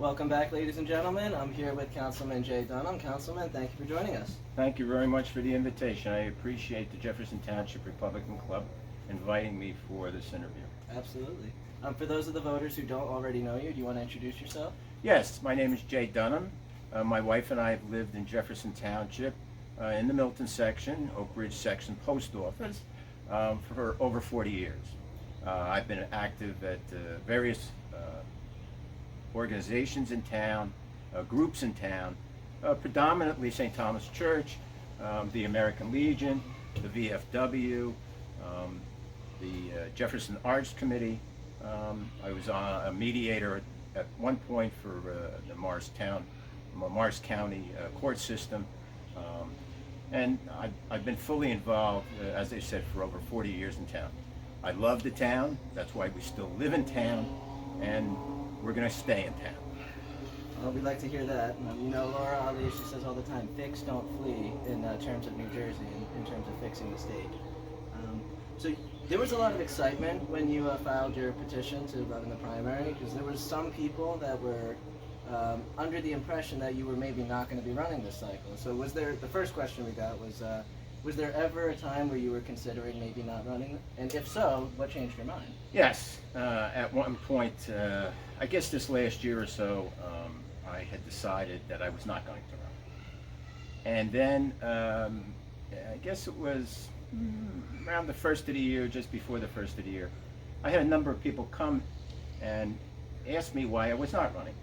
Welcome back, ladies and gentlemen. I'm here with Councilman Jay Dunham. Councilman, thank you for joining us. Thank you very much for the invitation. I appreciate the Jefferson Township Republican Club inviting me for this interview. Absolutely. For those of the voters who don't already know you, do you want to introduce yourself? Yes, my name is Jay Dunham. My wife and I have lived in Jefferson Township in the Milton section, Oak Ridge section post office for over 40 years. I've been active at various organizations in town, groups in town, predominantly St. Thomas Church, the American Legion, the VFW, the Jefferson Arts Committee. I was a mediator at one point for the Morris County court system, and I've been fully involved, as I said, for over 40 years in town. I love the town. That's why we still live in town, and we're going to stay in town. Well, we'd like to hear that. You know, Laura Ali, she says all the time, fix, don't flee, in terms of New Jersey, in terms of fixing the state. So there was a lot of excitement when you filed your petition to run in the primary, because there were some people that were under the impression that you were maybe not going to be running this cycle. So the first question we got was there ever a time where you were considering maybe not running? And if so, what changed your mind? Yes, at one point, I guess this last year or so, I had decided that I was not going to run. And then, I guess it was around the first of the year, just before the first of the year, I had a number of people come and ask me why I was not running.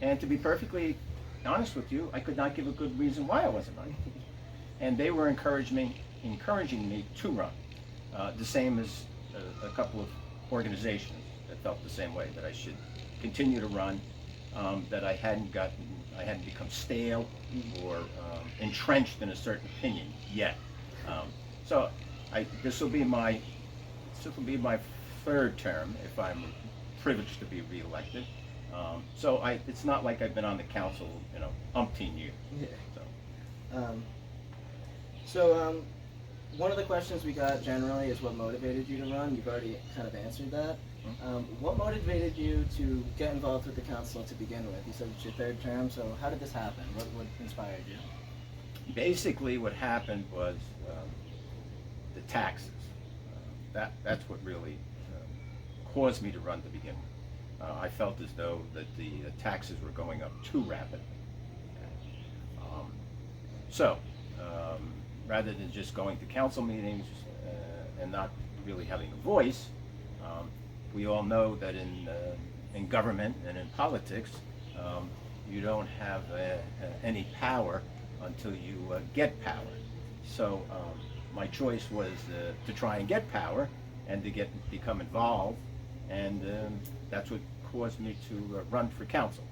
And to be perfectly honest with you, I could not give a good reason why I wasn't running. And they were encouraging me to run. The same as a couple of organizations that felt the same way, that I should continue to run, that I hadn't become stale or entrenched in a certain opinion yet. So this will be my third term if I'm privileged to be reelected. So it's not like I've been on the council, umpteen years. Yeah. So one of the questions we got generally is what motivated you to run. You've already kind of answered that. What motivated you to get involved with the council to begin with? You said it's your third term, so how did this happen? What inspired you? Basically, what happened was the taxes. That's what really caused me to run to begin with. I felt as though that the taxes were going up too rapidly. So, rather than just going to council meetings and not really having a voice, we all know that in government and in politics, you don't have any power until you get power. So my choice was to try and get power and to become involved, and that's what caused me to run for council.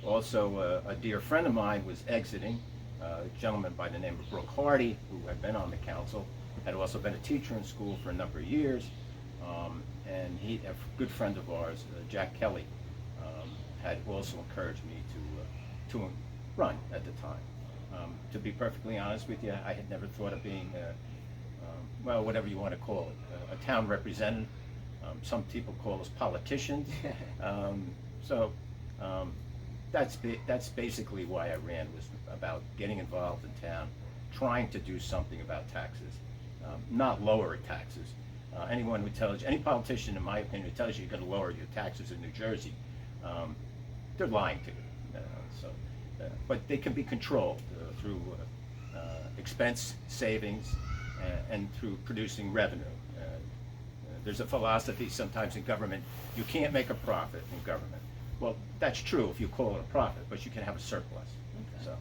Also, a dear friend of mine was exiting, a gentleman by the name of Brooke Hardy, who had been on the council, had also been a teacher in school for a number of years, and a good friend of ours, Jack Kelly, had also encouraged me to run at the time. To be perfectly honest with you, I had never thought of being, well, whatever you want to call it, a town representative. Some people call us politicians. That's basically why I ran, was about getting involved in town, trying to do something about taxes, not lower taxes. Anyone who tells you, any politician in my opinion, who tells you you're going to lower your taxes in New Jersey, they're lying to you. But they can be controlled through expense savings and through producing revenue. There's a philosophy sometimes in government, you can't make a profit in government. Well, that's true if you call it a profit, but you can have a surplus. Okay. So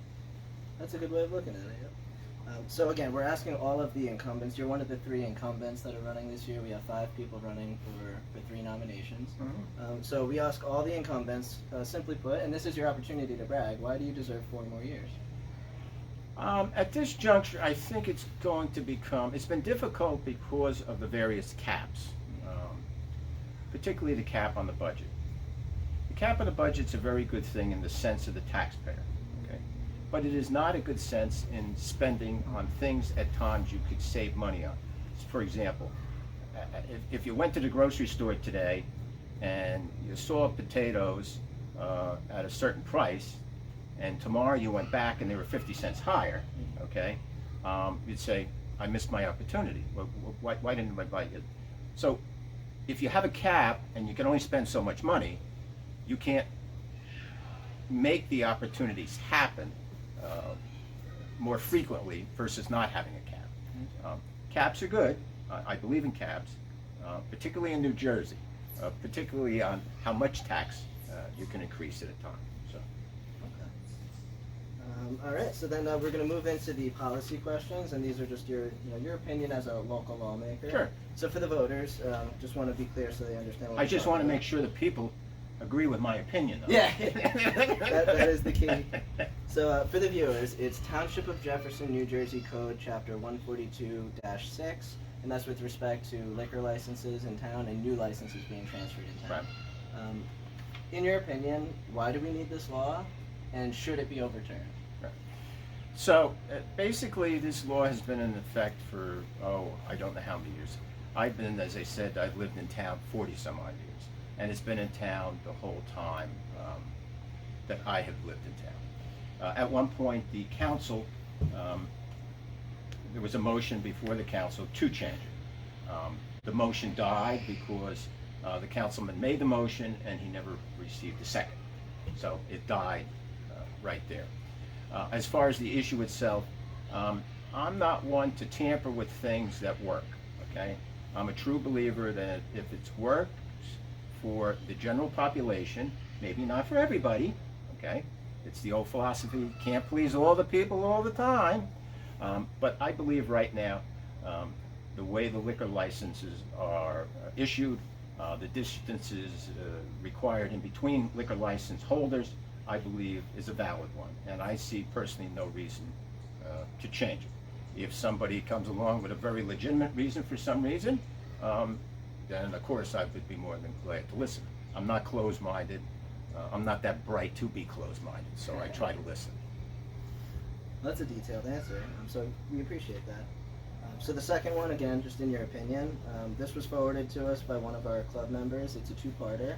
that's a good way of looking at it. Yeah. So again, we're asking all of the incumbents. You're one of the 3 incumbents that are running this year. We have 5 people running for 3 nominations. Mm-hmm. So we ask all the incumbents, simply put, and this is your opportunity to brag, why do you deserve 4 more years? At this juncture, I think it's been difficult because of the various caps, particularly the cap on the budget. The cap on the budget's a very good thing in the sense of the taxpayer, okay? But it is not a good sense in spending on things at times you could save money on. For example, if you went to the grocery store today and you saw potatoes at a certain price, and tomorrow you went back and they were 50 cents higher, okay, you'd say, I missed my opportunity. Why didn't I buy it? So if you have a cap and you can only spend so much money, you can't make the opportunities happen more frequently versus not having a cap. Caps are good. I believe in caps, particularly in New Jersey, particularly on how much tax you can increase at a time. So. All right, so then we're going to move into the policy questions, and these are just your opinion as a local lawmaker. Sure. So for the voters, just want to be clear so they understand what I just want to make sure that people agree with my opinion, though. Yeah, that is the key. So for the viewers, it's Township of Jefferson, New Jersey Code, Chapter 142-6, and that's with respect to liquor licenses in town and new licenses being transferred in town. Right. In your opinion, why do we need this law, and should it be overturned? Right. So basically, this law has been in effect for, I don't know how many years. I've been, as I said, I've lived in town 40-some odd years. And it's been in town the whole time that I have lived in town. At one point, the council, there was a motion before the council to change it. The motion died because the councilman made the motion and he never received a second. So it died right there. As far as the issue itself, I'm not one to tamper with things that work, okay? I'm a true believer that if it's worked for the general population, maybe not for everybody, okay? It's the old philosophy, can't please all the people all the time. But I believe right now, the way the liquor licenses are issued, the distances required in between liquor license holders, I believe is a valid one. And I see personally no reason to change it. If somebody comes along with a very legitimate reason for some reason, then of course I would be more than glad to listen. I'm not closed-minded. I'm not that bright to be closed-minded, so I try to listen. Well, that's a detailed answer, so we appreciate that. So the second one, again, just in your opinion, this was forwarded to us by one of our club members. It's a two-parter.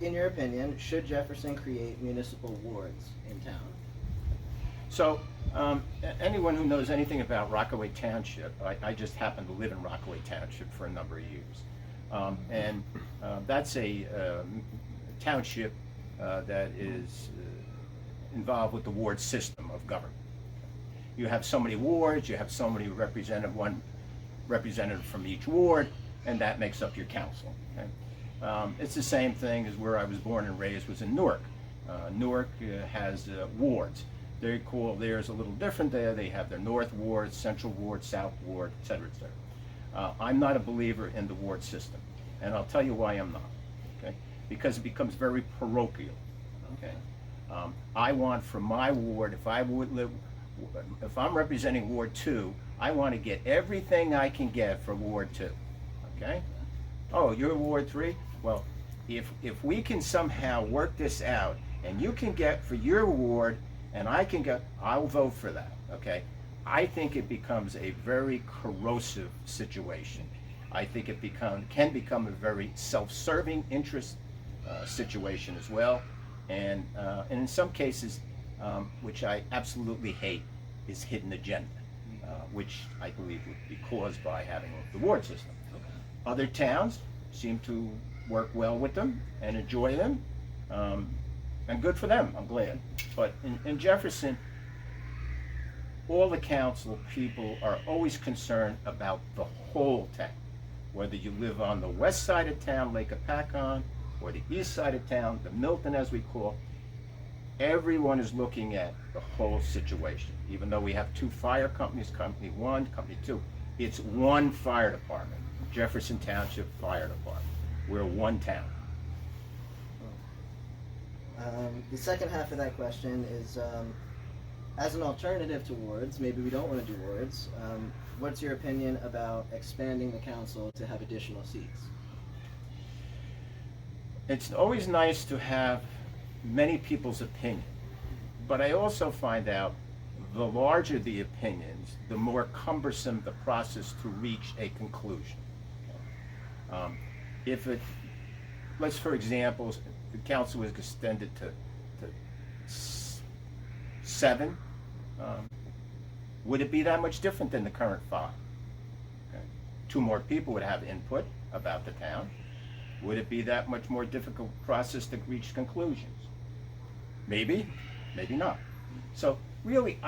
In your opinion, should Jefferson create municipal wards in town? So, anyone who knows anything about Rockaway Township, I just happen to live in Rockaway Township for a number of years. And that's a township that is involved with the ward system of government. You have so many wards, you have so many one representative from each ward, and that makes up your council. Okay? It's the same thing as where I was born and raised was in Newark. Newark has wards. They call theirs a little different there. They have their North Ward, Central Ward, South Ward, et cetera, et cetera. I'm not a believer in the ward system, and I'll tell you why I'm not. Okay? Because it becomes very parochial. Okay? I want from my ward, if I'm representing Ward 2, I want to get everything I can get from Ward 2. Okay? Oh, you're Ward 3? Well, if we can somehow work this out, and you can get for your ward, and I can get, I'll vote for that, okay? I think it becomes a very corrosive situation. I think it can become a very self-serving interest situation as well. And in some cases, which I absolutely hate, is hidden agenda, which I believe would be caused by having the ward system. Other towns seem to work well with them and enjoy them. And good for them, I'm glad. But in Jefferson, all the council people are always concerned about the whole town. Whether you live on the west side of town, Lake Apacon, or the east side of town, the Milton as we call, everyone is looking at the whole situation. Even though we have two fire companies, Company 1, Company 2, it's one fire department, Jefferson Township Fire Department. We're one town. The second half of that question is, as an alternative to wards, maybe we don't want to do wards, what's your opinion about expanding the council to have additional seats? It's always nice to have many people's opinion, but I also find out the larger the opinions, the more cumbersome the process to reach a conclusion. If let's for example, the council was extended to 7. Would it be that much different than the current 5? Okay. 2 more people would have input about the town. Would it be that much more difficult process to reach conclusions? Maybe, maybe not. So really,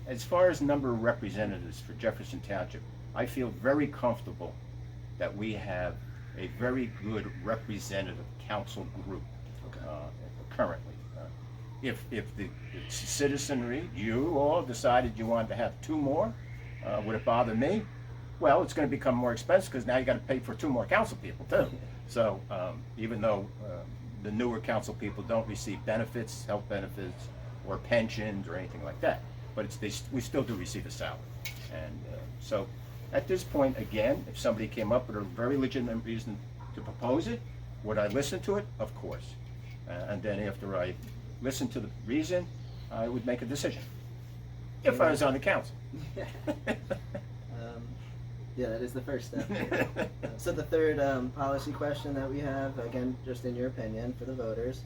as far as number of representatives for Jefferson Township, I feel very comfortable that we have a very good representative council group currently. If the citizenry, you all decided you wanted to have 2 more, would it bother me? Well, it's going to become more expensive because now you got to pay for 2 more council people too. So even though the newer council people don't receive benefits, health benefits, or pensions or anything like that, but we still do receive a salary. And so at this point, again, if somebody came up with a very legitimate reason to propose it, would I listen to it? Of course. And then after I listen to the reason, I would make a decision. If I was on the council. Yeah, that is the first step. So the third policy question that we have, again, just in your opinion for the voters,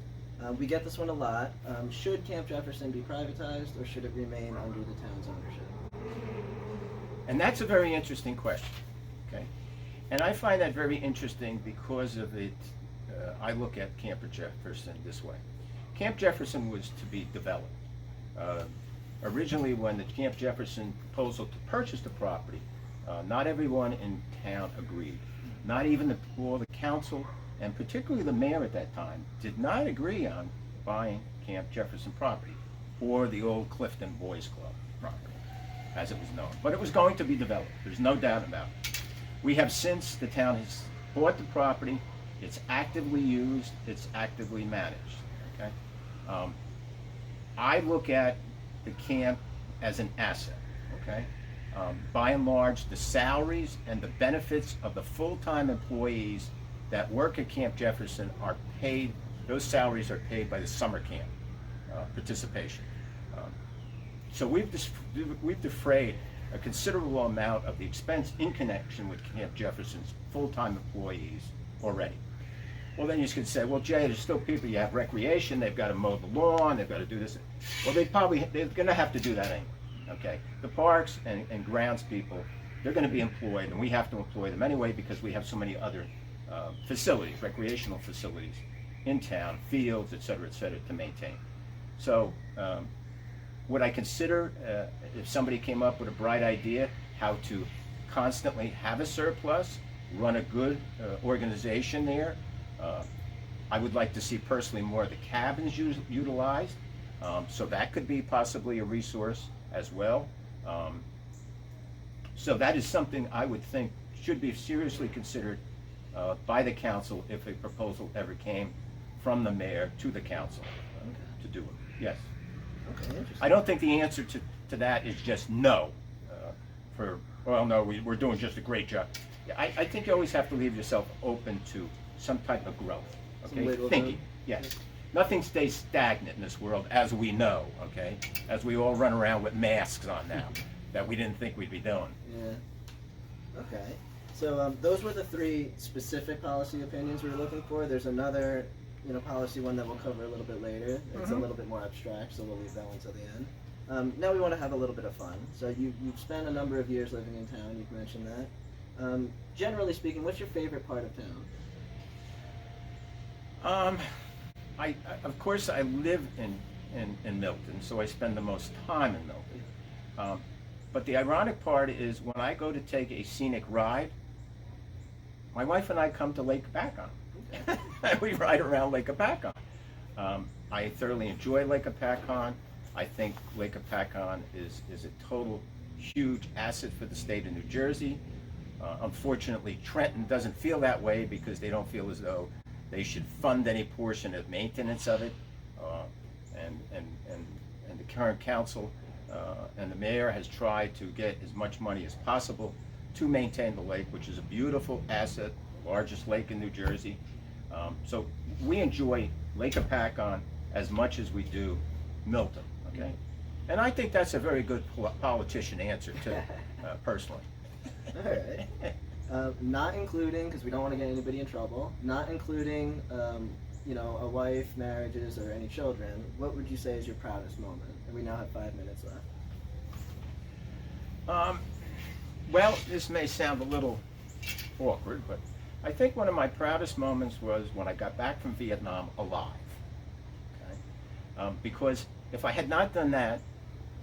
we get this one a lot. Should Camp Jefferson be privatized or should it remain under the town's ownership? And that's a very interesting question, okay? And I find that very interesting because of it. I look at Camp Jefferson this way. Camp Jefferson was to be developed. Originally, when the Camp Jefferson proposal to purchase the property, not everyone in town agreed. Not even all the council, and particularly the mayor at that time, did not agree on buying Camp Jefferson property or the old Clifton Boys Club property, as it was known. But it was going to be developed. There's no doubt about it. We have since, the town has bought the property. It's actively used. It's actively managed. Okay. I look at the camp as an asset. Okay. By and large, the salaries and the benefits of the full-time employees that work at Camp Jefferson are paid, those salaries are paid by the summer camp participation. So we've defrayed a considerable amount of the expense in connection with Camp Jefferson's full-time employees already. Well, then you could say, well, Jay, there's still people, you have recreation, they've got to mow the lawn, they've got to do this. Well, they're going to have to do that anyway. Okay, the parks and grounds people, they're going to be employed, and we have to employ them anyway because we have so many other facilities, recreational facilities in town, fields, et cetera, to maintain. So would I consider, if somebody came up with a bright idea, how to constantly have a surplus, run a good organization there? I would like to see personally more of the cabins utilized, so that could be possibly a resource as well. So that is something I would think should be seriously considered by the council if a proposal ever came from the mayor to the council to do it. Yes. Okay, interesting. I don't think the answer to that is just no. Well, no, we're doing just a great job. I think you always have to leave yourself open to some type of growth. Okay, thinking. Yes. Nothing stays stagnant in this world, as we know, okay? As we all run around with masks on now, that we didn't think we'd be doing. Yeah. Okay. So those were the 3 specific policy opinions we were looking for. There's another, policy one that we'll cover a little bit later. It's a little bit more abstract, so we'll leave that one till the end. Now we want to have a little bit of fun. So you've spent a number of years living in town. You've mentioned that. Generally speaking, what's your favorite part of town? Of course, I live in Milton, so I spend the most time in Milton. But the ironic part is when I go to take a scenic ride, my wife and I come to Lake Apacon. We ride around Lake Apacon. I thoroughly enjoy Lake Apacon. I think Lake Apacon is a total huge asset for the state of New Jersey. Unfortunately, Trenton doesn't feel that way because they don't feel as though they should fund any portion of maintenance of it, and the current council and the mayor has tried to get as much money as possible to maintain the lake, which is a beautiful asset, the largest lake in New Jersey. So we enjoy Lake Apacon as much as we do Milton, okay? And I think that's a very good politician answer too, personally. All right. Not including, because we don't want to get anybody in trouble, not including, a wife, marriages, or any children, what would you say is your proudest moment? And we now have 5 minutes left. Well, this may sound a little awkward, but I think one of my proudest moments was when I got back from Vietnam alive. Okay? Because if I had not done that,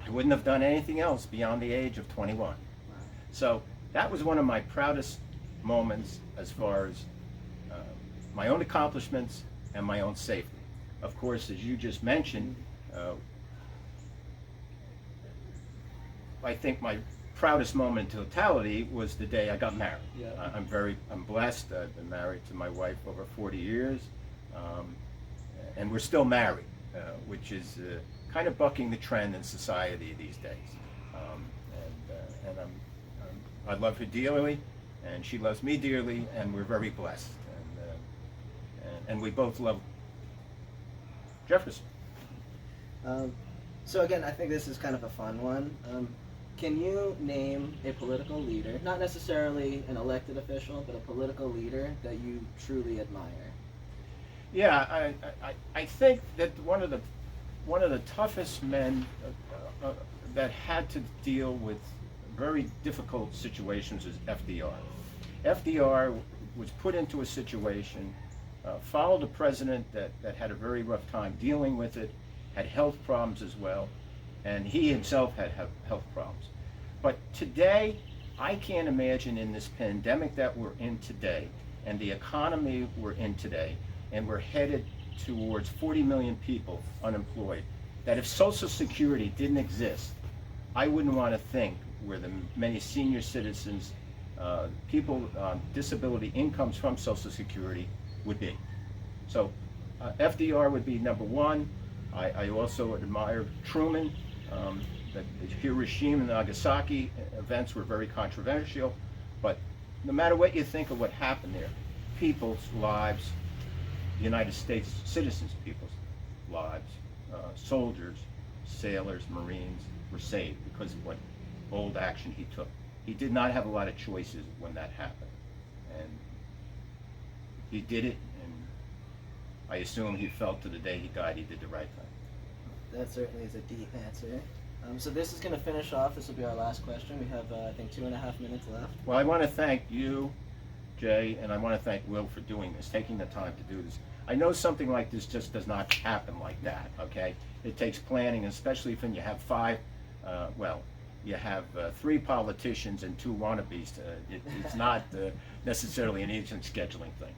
I wouldn't have done anything else beyond the age of 21. Wow. So that was one of my proudest moments as far as my own accomplishments and my own safety. Of course, as you just mentioned, I think my proudest moment in totality was the day I got married. Yeah. I'm blessed. I've been married to my wife over 40 years, and we're still married, which is kind of bucking the trend in society these days. And I love her dearly, and she loves me dearly, and we're very blessed. And we both love Jefferson. So again, I think this is kind of a fun one. Can you name a political leader, not necessarily an elected official, but a political leader that you truly admire? Yeah, I think that one of the toughest men that had to deal with very difficult situations is FDR. FDR was put into a situation, followed a president that had a very rough time dealing with it, had health problems as well, and he himself had health problems. But today, I can't imagine in this pandemic that we're in today, and the economy we're in today, and we're headed towards 40 million people unemployed, that if Social Security didn't exist, I wouldn't want to think where the many senior citizens, people on disability incomes from Social Security would be. So FDR would be number one. I also admire Truman. The Hiroshima and Nagasaki events were very controversial, but no matter what you think of what happened there, people's lives, the United States citizens' people's lives, soldiers, sailors, Marines were saved because of what bold action he took. He did not have a lot of choices when that happened, and he did it, and I assume he felt to the day he died he did the right thing. That certainly is a deep answer. So this is going to finish off. This will be our last question. We have, I think, 2.5 minutes left. Well, I want to thank you, Jay, and I want to thank Will for doing this, taking the time to do this. I know something like this just does not happen like that, okay? It takes planning, especially when you have you have 3 politicians and 2 wannabes. It's not necessarily an easy scheduling thing.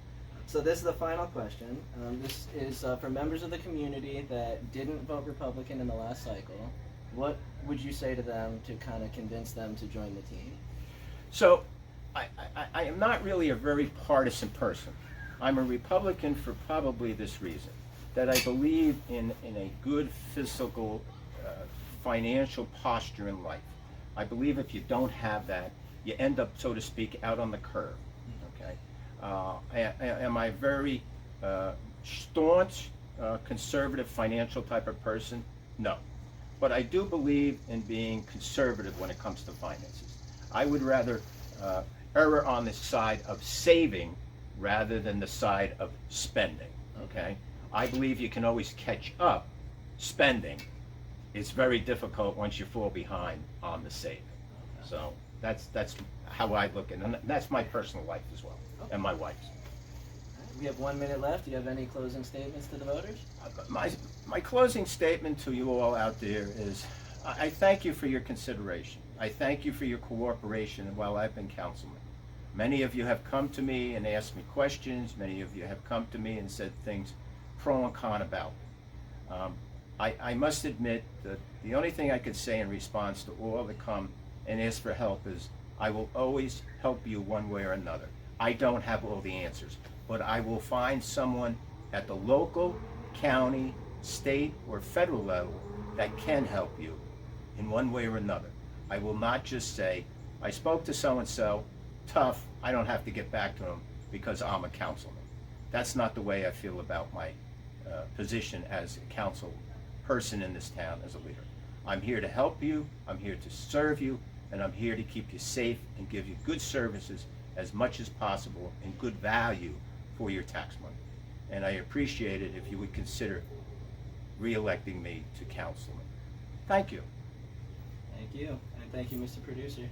So this is the final question. This is for members of the community that didn't vote Republican in the last cycle. What would you say to them to kind of convince them to join the team? So I am not really a very partisan person. I'm a Republican for probably this reason, that I believe in a good physical, financial posture in life. I believe if you don't have that, you end up, so to speak, out on the curb. Okay? Am I a very staunch, conservative, financial type of person? No. But I do believe in being conservative when it comes to finances. I would rather err on the side of saving rather than the side of spending, okay? I believe you can always catch up spending. It's very difficult once you fall behind on the saving. So that's how I look at it, and that's my personal life as well, and my wife's. We have 1 minute left. Do you have any closing statements to the voters? My closing statement to you all out there is, I thank you for your consideration. I thank you for your cooperation while I've been councilman. Many of you have come to me and asked me questions. Many of you have come to me and said things pro and con about me. I must admit that the only thing I could say in response to all that come and ask for help is, I will always help you one way or another. I don't have all the answers, but I will find someone at the local, county, state, or federal level that can help you in one way or another. I will not just say, I spoke to so-and-so, tough, I don't have to get back to him because I'm a councilman. That's not the way I feel about my position as a council person in this town as a leader. I'm here to help you, I'm here to serve you, and I'm here to keep you safe and give you good services as much as possible and good value for your tax money. And I appreciate it if you would consider re-electing me to councilman. Thank you. Thank you, and thank you, Mr. Producer.